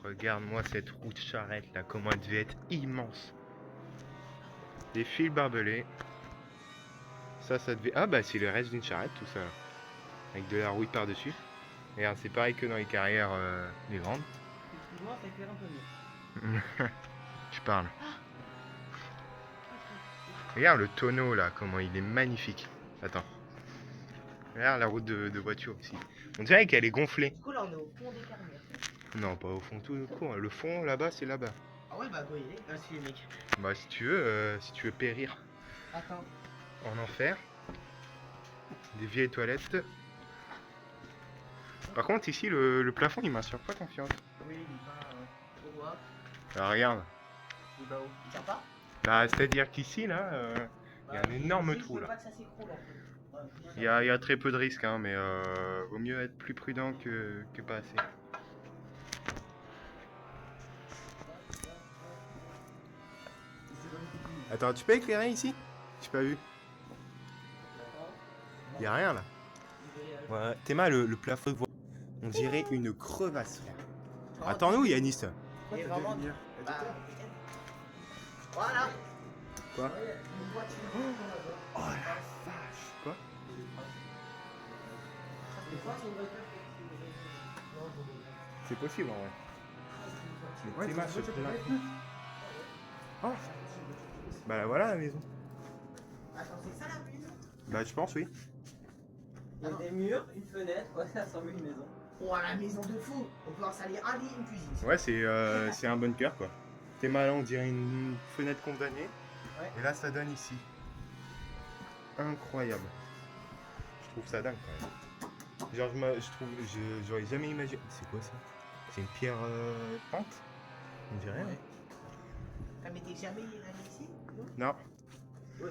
Regarde-moi cette roue de charrette là, comment elle devait être immense. Des fils barbelés. Ça devait... Ah bah c'est le reste d'une charrette tout ça. Avec de la rouille par-dessus. Regarde, c'est pareil que dans les carrières les grandes. Effectivement, ça éclaire un peu mieux. Je parle. Regarde le tonneau là, comment il est magnifique. Attends. Regarde la route de voiture ici. On dirait qu'elle est gonflée. Du coup, là, on est au fond des carrières. Non, pas au fond tout court. Le fond là-bas, c'est là-bas. Ah ouais, bah, go y aller. Ah, si, les mecs. Bah si tu veux périr Attends. en enfer. Des vieilles toilettes. Par contre ici le plafond il m'inspire pas confiance. Oui, il est pas trop droit. Alors regarde. Il va où? Il tient pas? Bah c'est-à-dire qu'ici là, il y a un énorme je trou veux là. pas que ça s'écroule en fait. Ouais, Il y a très peu de risques hein, mais vaut mieux être plus prudent que pas assez. Attends, tu peux éclairer ici? J'ai pas vu. Y a rien là. Ouais, Théma, le plafond, on dirait une crevasse. Attends-nous, Yanis. Et vraiment, bah, peut-être. Voilà. Quoi? Une voiture. Oh la vache. Quoi? Des fois, c'est une voiture. C'est possible en vrai. Mais Théma se plaint. Oh. Bah là, voilà la maison. Attends, c'est ça la maison? Bah je pense oui. Il y a des murs, une fenêtre, ouais, ça ressemble à une maison. Oh, la maison de fou. On peut installer un lit, une cuisine. Ouais, c'est un bunker quoi. Théma là on dirait une fenêtre condamnée. Ouais. Et là ça donne ici. Incroyable. Je trouve ça dingue quand même. Genre j'aurais jamais imaginé. C'est quoi ça? C'est une pierre peinte? On dirait. Ouais. Ah, mais t'es jamais allé ici? Non. Oui.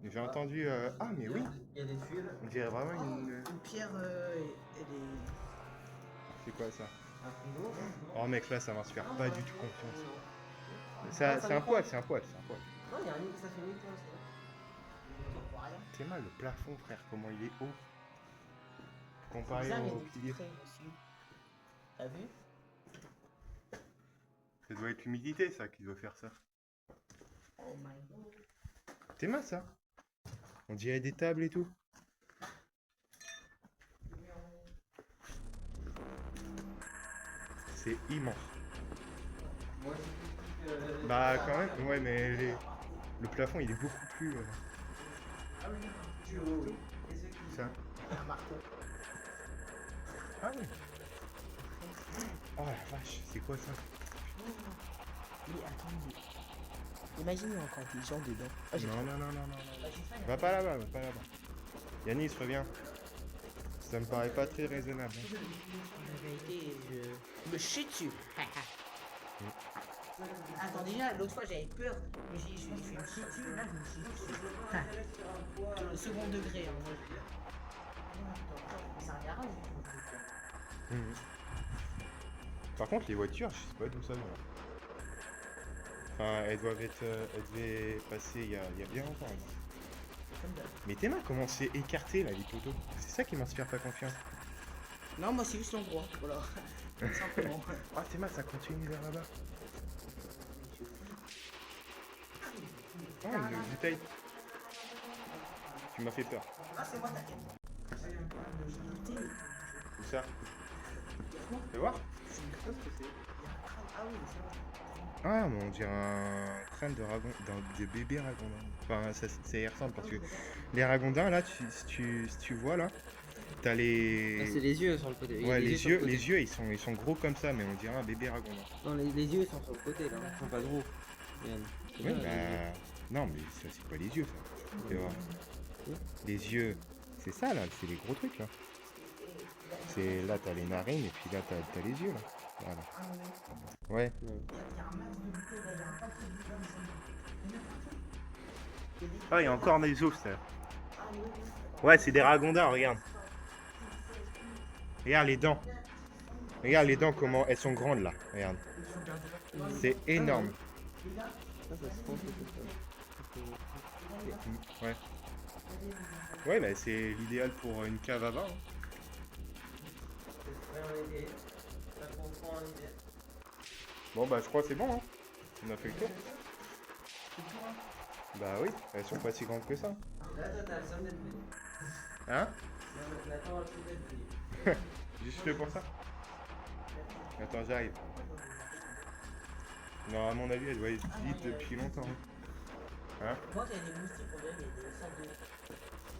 J'ai entendu. Ah mais oui. Il y a des fils. On dirait vraiment une. Une pierre et des. C'est quoi ça? Un frigo. Oh mec là ça m'inspire pas du tout confiance. C'est un poil, c'est un poil, c'est un poil. Non, il y a un lit, ça fait 1000 points. On voit rien. C'est mal le plafond frère, comment il est haut. C'est Comparé bizarre, il y a au des petits pilier. traits dessus. T'as vu? Ça doit être l'humidité ça qui doit faire ça. Oh my god. T'es mal ça? On dirait des tables et tout. C'est immense. Moi, c'est Bah quand même, ouais mais le plafond il est beaucoup plus... Ah oui, tu veux, oui. Et ceux qui. ça. Un marteau. Ah oui. Oh la vache, c'est quoi ça? Mais attendez. Imaginez encore des gens dedans. Ah, j'ai Non, faim. non, non, non, non, non. Ah, j'ai faim, Va pas là-bas, va pas là-bas. Yanis, reviens. Ça me paraît pas très raisonnable. Hein. La vérité, je me chie dessus. Attends, déjà, l'autre fois j'avais peur. Mais je me chie dessus. Là, je me chie dessus. Le second degré, en vrai. C'est un garage. Mhm. Par contre, les voitures, je sais pas d'où ça vient. Enfin, elles devaient passer il y a bien longtemps. Comme d'hab. Mais tes mains, comment c'est écarté là, les poteaux? C'est ça qui m'inspire pas confiance. Non, moi c'est juste l'endroit. Voilà. Tout simplement. Ah, tes mains, ça continue vers là-bas. Oh, une bouteille. Tu m'as fait peur. Ah, c'est moi, t'inquiète. Où ça? Fais voir. Ah oui, c'est vrai. Ah, mais on dirait un crâne de bébé ragondin. Enfin, ça y ressemble parce que les ragondins, là, si tu vois là, t'as Ah, c'est les... les yeux sur le côté. Il y a Ouais, des sur le côté. les yeux, ils sont gros comme ça, mais on dirait un bébé ragondin. Non, les yeux sont sur le côté là. Ils sont pas gros. Regarde. Oui, Regarde, bah... Non, mais ça, c'est pas les yeux, ça. Tu vois. Les yeux, c'est ça, là, c'est les gros trucs, là. C'est... Là, t'as les narines, et puis là, t'as les yeux, là. Voilà. Ouais. Ah, il y a encore des os, ça. Ouais, c'est des ragondins, regarde. Regarde les dents. Regarde les dents, comment elles sont grandes, là. Regarde. C'est énorme. Ça se prend, ça. Ouais. Ouais, bah c'est l'idéal pour une cave à vin. Hein. Ça comprend l'idée. Bon bah je crois que c'est bon, hein. On a fait le tour. Bah oui, elles sont pas si grandes que ça. Là, toi, t'as le seum d'être pris. Hein? La tente d'être pris. Juste pour ça. Attends, j'arrive. Non, à mon avis, elle doit être vide depuis longtemps. Hein? Moi, il y a des moustiques, on dirait, il y a des sortes de.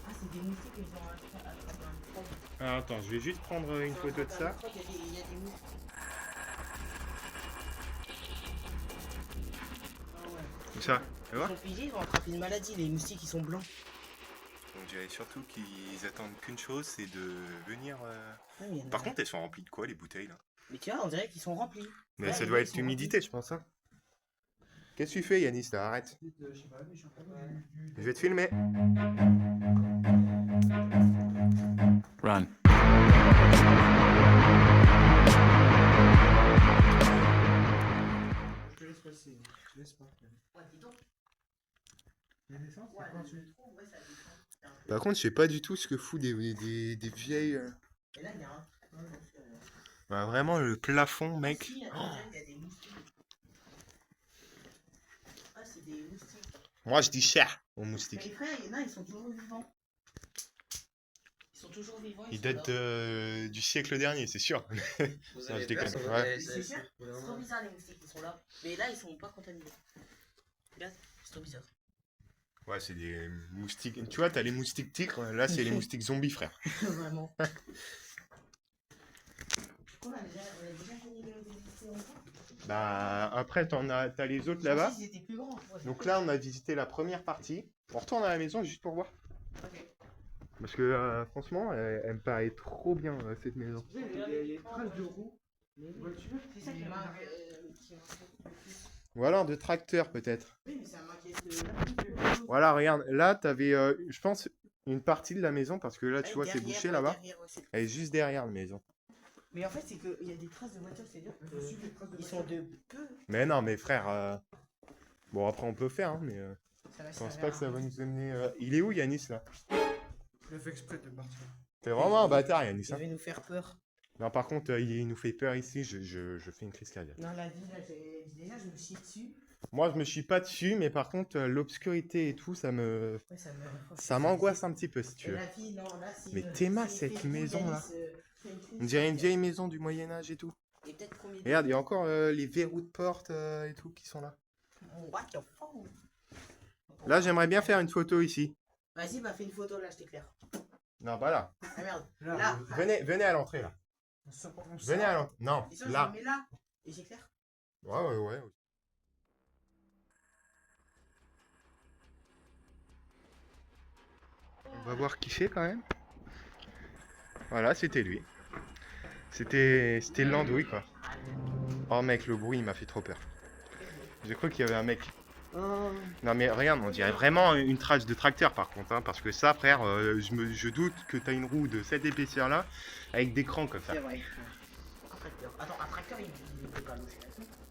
Ah, c'est des moustiques qu'ils ont attrapé un frog. Ah, attends, je vais juste prendre une photo de ça. Il y a des moustiques. Où ça? Tu Ils vois? sont figés, ils vont attraper une maladie, les moustiques, ils sont blancs. On dirait surtout qu'ils attendent qu'une chose, c'est de venir. Ouais, mais il y en a Par un. contre, elles sont remplies de quoi les bouteilles là? Mais tu vois, on dirait qu'ils sont remplis. Mais Ouais, ça les doit gars, être ils sont l'humidité, je pense. Hein. Qu'est-ce que tu fais, Yanis là? Arrête. Je sais pas, mais je suis en train de. Je vais te filmer. Run. Je te laisse passer. Je te laisse pas. Ouais, dis donc. La naissance, Ouais, c'est quand tu. je trouve, ouais, ça descend. C'est un peu- Par contre, je sais pas du tout ce que fout des vieilles. Et là, il y a un. Ouais, donc, Bah, vraiment, le plafond, mec. Si, on dirait qu'il y a des moustiques. Ah, c'est des moustiques. Moi, je dis cher aux Mais moustiques. les frères, il y en a, ils sont toujours vivants. Ils sont toujours vivants. Ils sont datent là. du siècle dernier, c'est sûr. Vous Non, je déconne. Ouais. C'est sûr. C'est trop bizarre les moustiques, ils sont là. Mais là, ils sont pas contaminés. Regarde, c'est trop bizarre. Ouais, c'est des moustiques. Tu vois, t'as les moustiques tigres, là, c'est les moustiques zombies, frère. Vraiment. On a déjà fini de visiter encore. Bah, après, t'as les autres Je là-bas. pensais qu'ils étaient plus grands. Ouais, Donc là, on a visité la première partie. On retourne à la maison juste pour voir. ok. Parce que franchement, elle me paraît trop bien, cette maison. Il y a des traces de roues. Mais oui. Voiture. C'est ça qui m'a qui m'inquiète le plus. Ou alors de tracteur, peut-être. Oui, mais ça m'inquiète. Voilà, regarde, là, t'avais, je pense, une partie de la maison, parce que là, tu vois, c'est bouché là-bas. Elle est juste derrière la maison. Mais en fait, c'est qu'il y a des traces de voiture, c'est-à-dire qu'ils sont de peu. Mais non, mais frère, bon, après, on peut faire, hein, mais Ça va je pense pas que ça va nous amener... Il est où, Yanis, là? Je fais exprès de partir. T'es vraiment un bâtard, Yanis. Ça Hein. va nous faire peur. Non, par contre, il nous fait peur ici, je fais une crise cardiaque. Non, la vie, là, déjà, je me chie dessus. Moi, je me suis pas dessus, mais par contre, l'obscurité et tout, ça Ouais, ça m'angoisse un petit peu, si tu Et veux. la vie, non, là, si. Mais si Théma, il cette fait maison, Yanis, là. fait une crise On dirait une cardiaque. vieille maison du Moyen-Âge et tout. Et peut-être combien de- Regarde, il y a encore les verrous de porte et tout qui sont là. What the fuck? Là, j'aimerais bien faire une photo ici. Vas-y, bah fais une photo là, je t'éclaire. Non, pas là. Ah merde. Là, Là. Venez à l'entrée, là. on sort- on sort. Venez à l'entrée. Non, Et ça, je là. le mets là. Et j'éclaire. Ouais. On va voir qui c'est quand même. Voilà, c'était lui. C'était le landouille, quoi. Oh mec, le bruit il m'a fait trop peur. J'ai cru qu'il y avait un mec. Oh. Non mais regarde, on dirait vraiment une trace de tracteur par contre, hein, parce que ça frère, je doute que t'as une roue de cette épaisseur là, avec des crans comme ça. C'est vrai. Un tracteur. Attends, un tracteur, il peut pas loucher.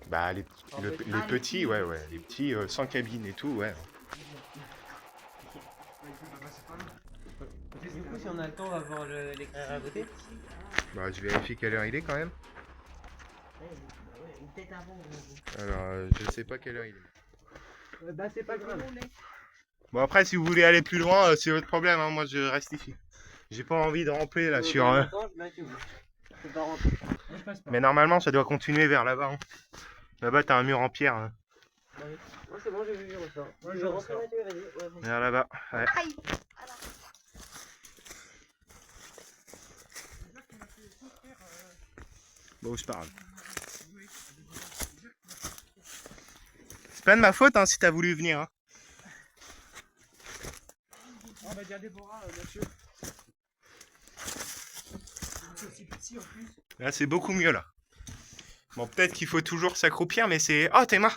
Bah les, En le- fait, les les petits, petits, ouais, les petits sans cabine et tout, ouais. Du coup, si on a le temps, on va voir l'éclairage à côté. Bah je vérifie quelle heure il est quand même. Ouais, peut-être avant. Alors je sais pas quelle heure il est. Bah, c'est pas grave. Bon après si vous voulez aller plus loin, c'est votre problème, hein, moi je reste ici. J'ai pas envie de ramper là sur... Je peux pas rentrer. Moi, je passe pas. Mais normalement ça doit continuer vers là-bas. Hein. Là-bas t'as un mur en pierre. Hein. Moi, c'est bon, j'ai vu, je ressors. Moi, Tu je veux ressors. rentrer, Mathieu? Vas-y. Ouais, bon. Vers là-bas. Ouais. Aïe. Bon, je parle. C'est pas de ma faute hein, si t'as voulu venir. Hein. On va dire Déborah, Mathieu. C'est aussi petit en plus. Là c'est beaucoup mieux là. Bon peut-être qu'il faut toujours s'accroupir mais c'est... Oh Théma.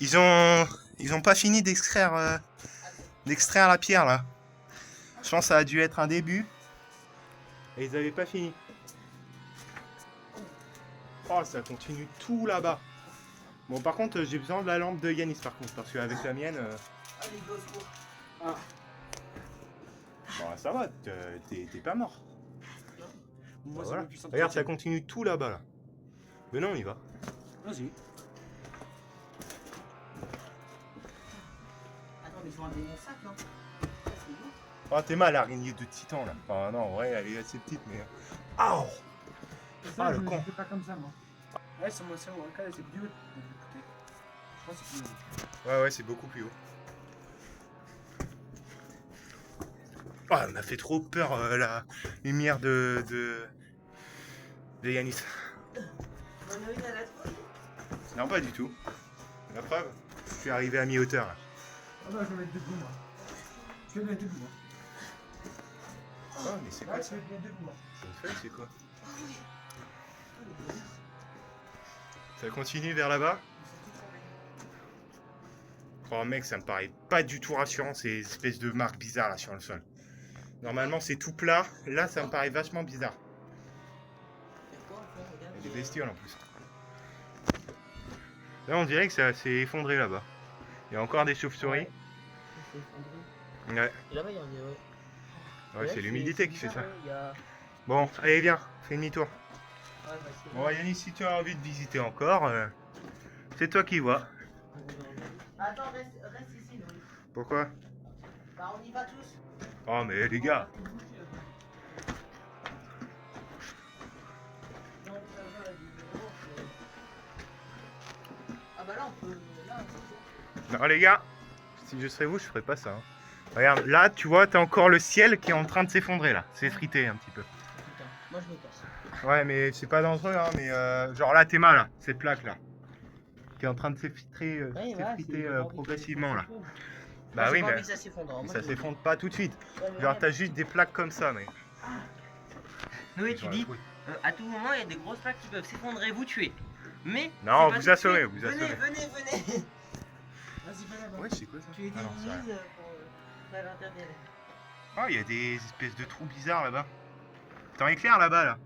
Ils ont pas fini d'extraire la pierre là. Je pense que ça a dû être un début. Et ils avaient pas fini. Oh ça continue tout là-bas. Bon par contre j'ai besoin de la lampe de Yanis par contre parce qu'avec la mienne... Allez, go, secours. Bon ça va, t'es pas mort. Moi, Voilà. c'est plus Regarde ça continue tout là-bas là. Mais non on y va. Vas-y. Attends, mais ils ont un bon sac, hein. Ça, c'est lourd. Oh, t'es mal, l'araignée de titan là. Enfin, non, ouais, elle est assez petite, mais. Ah oh. Ah, le con. Je fais pas comme ça, moi. Ouais, c'est moi, c'est moi. C'est plus haut. Écoutez. Je pense que c'est plus haut. Ouais, c'est beaucoup plus haut. Oh, on a fait trop peur la lumière de Yanis. On en a une à la fois. Non, pas du tout. La preuve, je suis arrivé à mi-hauteur là. Ah bah, je vais me mettre debout, moi. Je vais me mettre debout, moi. Oh, mais c'est quoi Ouais, ça? je vais me mettre debout, moi. C'est une feuille, c'est quoi? Ça continue vers là-bas? Oh mec, ça me paraît pas du tout rassurant ces espèces de marques bizarres là sur le sol. Normalement c'est tout plat, là ça me paraît vachement bizarre. Il y a des bestioles en plus. Là on dirait que ça s'est effondré là-bas. Il y a encore des chauves-souris. Ouais, Et là-bas, il y en a. ouais c'est l'humidité qui fait ça. Il y a... Bon, allez viens, fais demi-tour. Ouais, bah, c'est Bon Yannis, si tu as envie de visiter encore, c'est toi qui vois. Attends, reste ici, Noé. Pourquoi? Bah, on y va tous. Oh mais les gars. Ah bah là, on peut... Là, c'est Non les gars, si je serais vous, je ferais pas ça. Hein. Regarde, là tu vois, t'as encore le ciel qui est en train de s'effondrer là. C'est frité un petit peu. putain, moi je me casse. Ouais mais c'est pas dangereux hein, mais genre là t'es mal là, cette plaque là. Qui est en train de s'effriter progressivement là. Bah oui mais ça s'effondre. Hein. Moi, ça je- s'effondre pas tout de suite. Ouais, mais Genre regarde. t'as juste des plaques comme ça mais. Noé, tu Genre, dis, oui. à tout moment, il y a des grosses plaques qui peuvent s'effondrer et vous tuer. Mais... Non, c'est pas vous tout de assommez, suite. vous Venez, assommez. venez. Vas-y, va là-bas. Ouais c'est quoi ça? Tu es Ah non, c'est rien. mise pour pas l'interdire. Oh il y a des espèces de trous bizarres là-bas. T'en éclair là-bas là.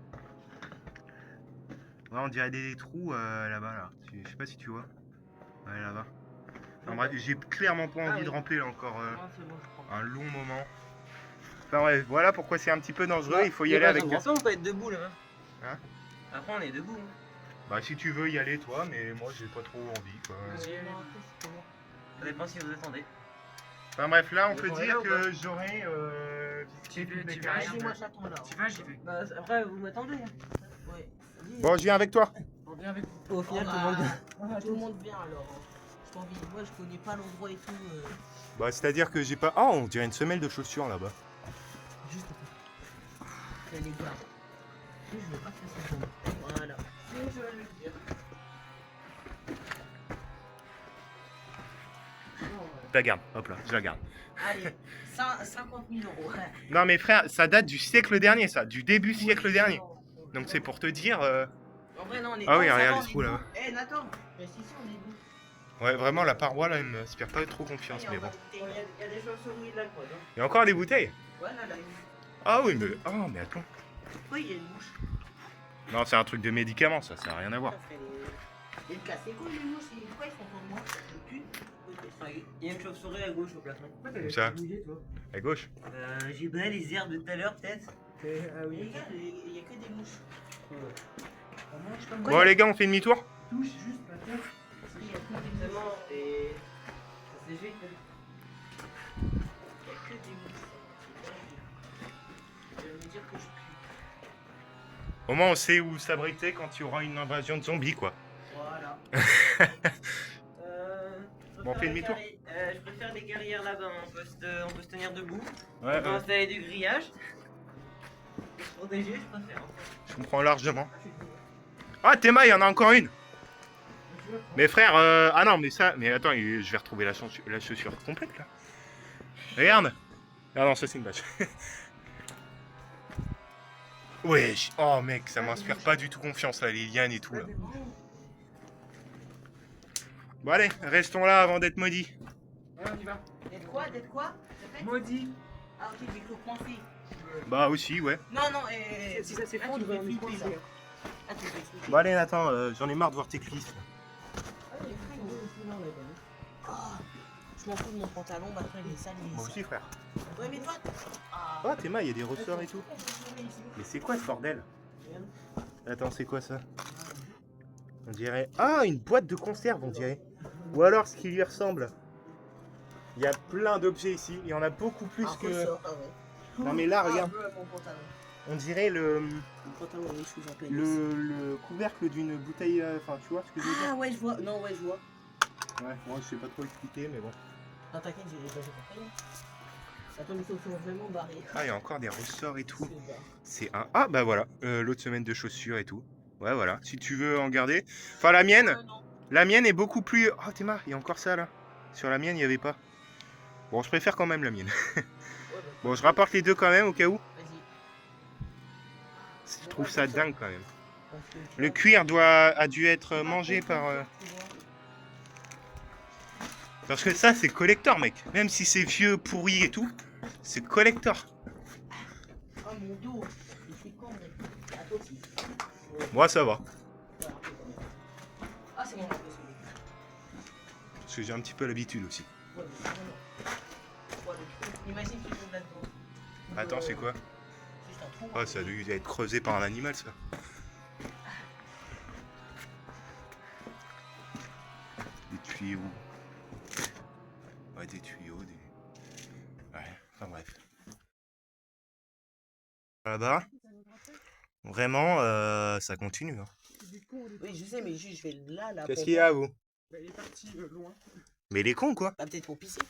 Ouais on dirait des trous là-bas là. Je sais pas si tu vois. Ouais là-bas. En bref, j'ai clairement pas envie oui. de remplir encore Ah, c'est bon, je prends. un long moment. Enfin bref, voilà pourquoi c'est un petit peu dangereux, il faut y aller avec... Après, on peut être debout là. Hein? Après, on est debout. Bah si tu veux y aller toi, mais moi j'ai pas trop envie quoi. Ça dépend si vous attendez. Enfin bref, là on Vous peut attendez dire là ou que j'aurais Tu veux, toutes les tu veux carrières. aller, moi j'attends là. Tu vas, j'y vais. Bah, après, vous m'attendez. Ouais. Bon, je viens avec toi. On vient avec vous. Au final, Ah, tout le monde vient. Ah, Tout le monde vient alors. J'ai pas envie. Moi, je connais pas l'endroit et tout. Bah c'est-à-dire que j'ai pas... Oh, on dirait une semelle de chaussures là-bas. Juste les gars. Je veux pas que ça tombe. Voilà. Je vais le dire. Je la garde, hop là, je la garde. Allez, 50 000 euros. Non mais frère, ça date du siècle dernier ça, du début siècle dernier. Donc c'est pour te dire... En vrai, non, on est. Ah oui, ça regarde va, les on est trous, là-bas. debout. Eh, Nathan, reste ici, on est debout. Ouais, vraiment la paroi là, elle m'inspire pas trop confiance, Allez, mais on bon. va goûter. Il y a des chauves-souris de la croix. Hein. Il y a encore des bouteilles? Ouais, là. Ah oui, mais... Oh, mais attends. Oui, il y a une mouche. Non, c'est un truc de médicament, ça a rien à voir. Ça fait les... Ils me cassent les couilles, les mouches. Pourquoi ils sont contre moi? Il y a une chauve-souris à gauche au plafond. Où ça? À gauche. J'ai brûlé les herbes de tout à l'heure, peut-être. Ah Et oui. regarde, il y a que des mouches. On mange comme Bon les gars, on fait demi-tour? touche juste la tête. Il y a que des mouches. Et... C'est juste... Il y a que des mouches. Je vais me dire que je pue. Au moins on sait où s'abriter quand il y aura une invasion de zombies quoi. Voilà. Bon, on fait demi-tour. Je préfère des guerrières là-bas, on peut se tenir debout. Ouais, On peut installer du grillage. Pour des jeux, je préfère. je comprends largement. Ah Théma, il y en a encore une. Mais frère, ah non mais ça, mais attends, je vais retrouver la chaussure complète là. Regarde. Ah non, ça c'est une bâche. Wesh, oh mec, ça m'inspire pas du tout confiance là, les lianes et tout là. Bon allez, restons là avant d'être maudits. Ouais, on y va. D'être quoi? D'être quoi? Maudit. Ah ok, des clous coincés. Bah aussi, ouais. Non, Si ça ah, s'effondre, tu on va fais nous flipper, coincer. là. Ah, tu fais flipper. Bon allez Nathan, j'en ai marre de voir tes cuisses. Ah, les fringues, aussi, non, ouais, bah, ah, je m'en fous de mon pantalon, maintenant il est sale, il est Moi sale. aussi frère. Ouais, mais toi... Ah, Oh Théma, il y a des ressorts et tout. Mais c'est quoi ce bordel? Attends, c'est quoi ça? On dirait... Ah, une boîte de conserve, on dirait. Ou alors ce qui lui ressemble. Il y a plein d'objets ici. Il y en a beaucoup plus Un que... ressort, ah ouais. Non mais là, Ah, regarde. mon pantalon. On dirait le... Mon pantalon, il est sous un pénis. Le couvercle d'une bouteille... Enfin, tu vois ce que je veux dire? Ah ouais, je vois. Non, ouais, je vois. Ouais, moi je sais pas trop expliquer, mais bon. Non, t'inquiète, j'ai compris. Attends, mais ils sont vraiment barrés. Ah, il y a encore des ressorts et tout. C'est barré. C'est un... Ah, bah voilà. L'autre semaine de chaussures et tout. Ouais, voilà. Si tu veux en garder. Enfin, la mienne... Non. La mienne est beaucoup plus... Oh, Théma, il y a encore ça, là. Sur la mienne, il n'y avait pas. Bon, je préfère quand même la mienne. Ouais, bah, Bon, je rapporte les deux quand même, au cas où. vas-y. Je trouve ça dingue, quand même. Parce que, tu Le vois, cuir a dû être mangé par... tu vois. Parce que ça, c'est collector, mec. Même si c'est vieux, pourri et tout, c'est collector. Oh mon dos, je suis con, mec. À toi aussi. Moi, ça va. Ah, c'est bon, on peut se lever. Parce que j'ai un petit peu l'habitude aussi. Ouais, mais non. Ouais, mais tu peux- imagine que tu tombes là-dedans. Attends, c'est quoi? Juste un trou. Oh, ça a dû être creusé par un animal, ça. Des tuyaux. Ouais, des tuyaux, des... Ouais, enfin bref. Là-bas, vraiment, ça continue. Hein. Oui, je sais, mais juste, je vais là, là. Qu'est-ce pour qu'il y a, voir. vous? Bah, il est parti loin. Mais il est con, quoi. Bah, peut-être pour pisser.